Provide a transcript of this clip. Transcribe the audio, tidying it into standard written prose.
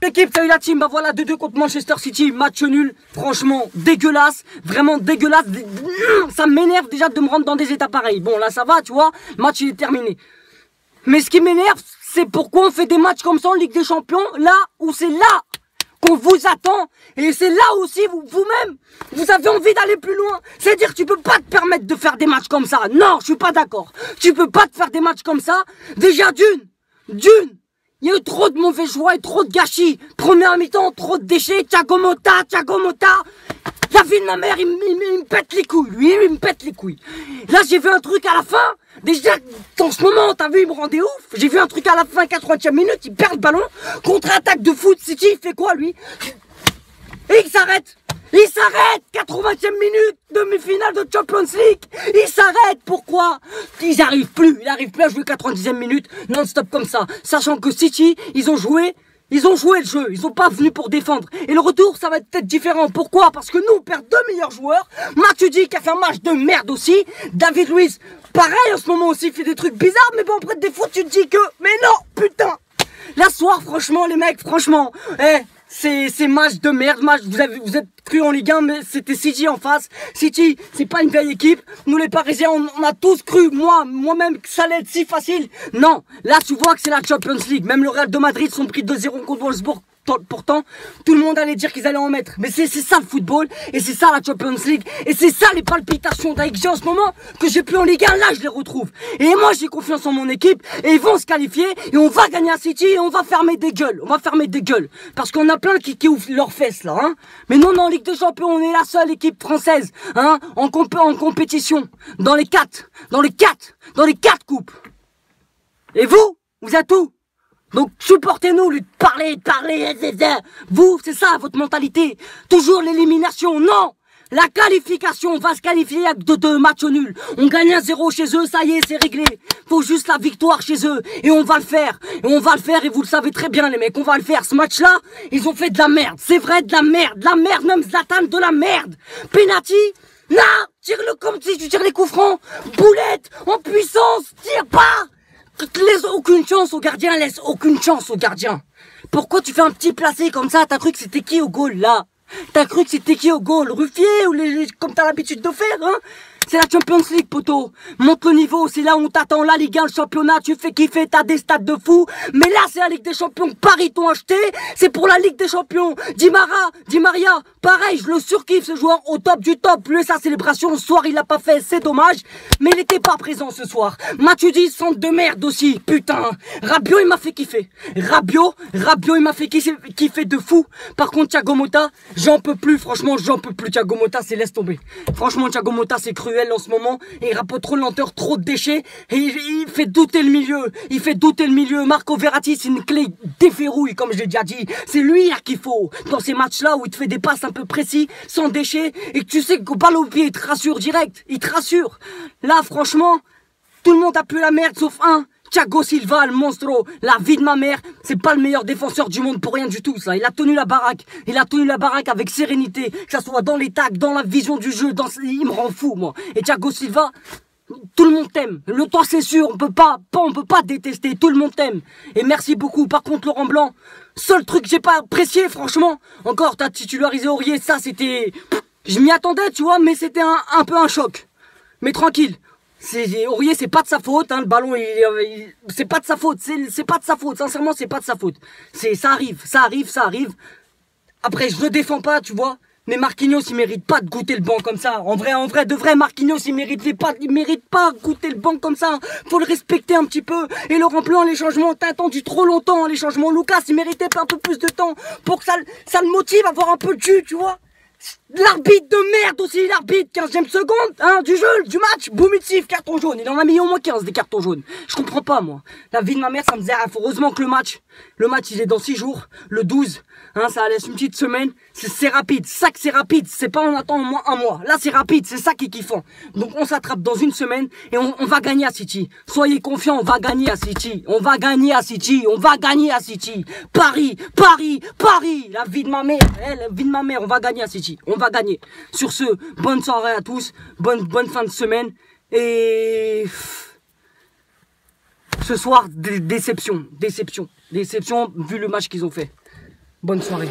l'équipe, salut la team, bah voilà, 2-2 contre Manchester City, match nul, franchement, dégueulasse, vraiment dégueulasse, ça m'énerve déjà de me rendre dans des états pareils. Bon, là ça va, tu vois, le match il est terminé. Mais ce qui m'énerve, c'est pourquoi on fait des matchs comme ça en Ligue des Champions, là où c'est là qu'on vous attend, et c'est là aussi, vous-même, vous avez envie d'aller plus loin. C'est-à-dire que tu peux pas te permettre de faire des matchs comme ça. Non, je suis pas d'accord. Tu peux pas te faire des matchs comme ça, déjà d'une. Il y a eu trop de mauvais choix et trop de gâchis. Première mi-temps, trop de déchets. Thiago Motta. La vie de ma mère, il me pète les couilles, lui, il me pète les couilles. Là, j'ai vu un truc à la fin. Déjà, dans ce moment, t'as vu, il me rendait ouf. J'ai vu un truc à la fin, 80e minute, il perd le ballon. Contre-attaque de foot City, il fait quoi, lui? Et il s'arrête. 80e minute, demi-finale de Champions League. Il s'arrête, pourquoi? Il n'arrive plus à jouer 90e minute non-stop comme ça. Sachant que City, ils ont joué le jeu, ils sont pas venus pour défendre. Et le retour, ça va être peut-être différent. Pourquoi? Parce que nous, on perd 2 meilleurs joueurs. Matuidi qui a fait un match de merde aussi. David Luiz, pareil, en ce moment aussi, il fait des trucs bizarres. Mais bon, après des foot, tu te dis que... Mais non, putain. La soirée, franchement, les mecs, franchement... C'est match de merde, vous êtes cru en Ligue 1, mais c'était City en face. City, c'est pas une vieille équipe. Nous les Parisiens, on a tous cru, moi-même, que ça allait être si facile. Non, là tu vois que c'est la Champions League. Même le Real de Madrid sont pris 2-0 contre Wolfsburg. Pourtant, tout le monde allait dire qu'ils allaient en mettre. Mais c'est ça le football, et c'est ça la Champions League, et c'est ça les palpitations d'Aïk en ce moment, que j'ai plus en Ligue 1, là je les retrouve. Et moi j'ai confiance en mon équipe, et ils vont se qualifier, et on va gagner à City, et on va fermer des gueules. Parce qu'on a plein qui ouvrent leurs fesses là, hein. Mais non, en Ligue des Champions, on est la seule équipe française, hein, en compétition, dans les quatre coupes. Et vous êtes où? Donc supportez-nous, lui parler, vous, c'est ça votre mentalité, toujours l'élimination, non. La qualification, on va se qualifier avec 2 matchs nuls. On gagne 1-0 chez eux, ça y est, c'est réglé. Faut juste la victoire chez eux, et on va le faire, et vous le savez très bien les mecs, on va le faire. Ce match-là, ils ont fait de la merde, c'est vrai, de la merde, même Zlatan, de la merde. Penalty, non, tire-le comme si tu tires les coups francs, boulette, en puissance, tire pas. Laisse aucune chance au gardien, Pourquoi tu fais un petit placé comme ça? T'as cru que c'était qui au goal là? Ruffier ou comme t'as l'habitude de faire, hein? C'est la Champions League, poteau. Monte le niveau, c'est là où on t'attend. La Ligue 1, le championnat, tu fais kiffer, t'as des stades de fou. Mais là, c'est la Ligue des Champions. Paris t'ont acheté. C'est pour la Ligue des Champions. Di Maria, pareil, je le surkiffe, ce joueur au top du top. Lui, sa célébration, ce soir, il l'a pas fait, c'est dommage. Mais il était pas présent ce soir. Matuidi, centre de merde aussi. Putain. Rabiot, il m'a fait kiffer. Rabiot, il m'a fait kiffer de fou. Par contre, Thiago Motta, j'en peux plus. Franchement, j'en peux plus. Thiago Motta, c'est laisse tomber. Franchement, Thiago Motta, c'est cruel en ce moment, et il rapporte trop de lenteur, trop de déchets, et il fait douter le milieu. Marco Verratti, c'est une clé déverrouille, comme je l'ai déjà dit. C'est lui là qu'il faut, dans ces matchs-là où il te fait des passes un peu précis, sans déchets, et que tu sais qu'au balle au pied, il te rassure direct, Là, franchement, tout le monde a pu la merde, sauf un. Thiago Silva, le monstro, la vie de ma mère, c'est pas le meilleur défenseur du monde pour rien du tout, ça. Il a tenu la baraque avec sérénité, que ça soit dans les tacs, dans la vision du jeu, il me rend fou, moi. Et Thiago Silva, tout le monde t'aime. Le toi, c'est sûr, on peut pas détester, tout le monde t'aime. Et merci beaucoup. Par contre, Laurent Blanc, seul truc que j'ai pas apprécié, franchement, encore, t'as titularisé Aurier, ça, c'était, je m'y attendais, tu vois, mais c'était un peu un choc. Mais tranquille. Aurier, c'est pas de sa faute, hein, le ballon, c'est pas de sa faute, sincèrement, c'est pas de sa faute. Ça arrive. Après, je le défends pas, tu vois, mais Marquinhos, il mérite pas de goûter le banc comme ça. En vrai, de vrai, Marquinhos, il mérite pas de goûter le banc comme ça. Faut le respecter un petit peu. Et Laurent Blanc, les changements, t'as attendu trop longtemps, les changements. Lucas, il méritait un peu plus de temps pour que ça le motive à avoir un peu de jus, tu vois. L'arbitre de merde aussi, 15e seconde, hein, du jeu, du match, Boumitzif, carton jaune, il en a mis au moins 15 des cartons jaunes. Je comprends pas, moi. La vie de ma mère, ça me disait, heureusement que le match, il est dans 6 jours, le 12, hein, ça laisse une petite semaine, c'est rapide, c'est pas on attend au moins un mois. Là, c'est rapide, c'est ça qui est kiffant. Donc, on s'attrape dans une semaine et on va gagner à City. Soyez confiants, on va gagner à City. Paris, la vie de ma mère, on va gagner à City. On va gagner. Sur ce, bonne soirée à tous, bonne fin de semaine, et ce soir, déception, vu le match qu'ils ont fait. Bonne soirée.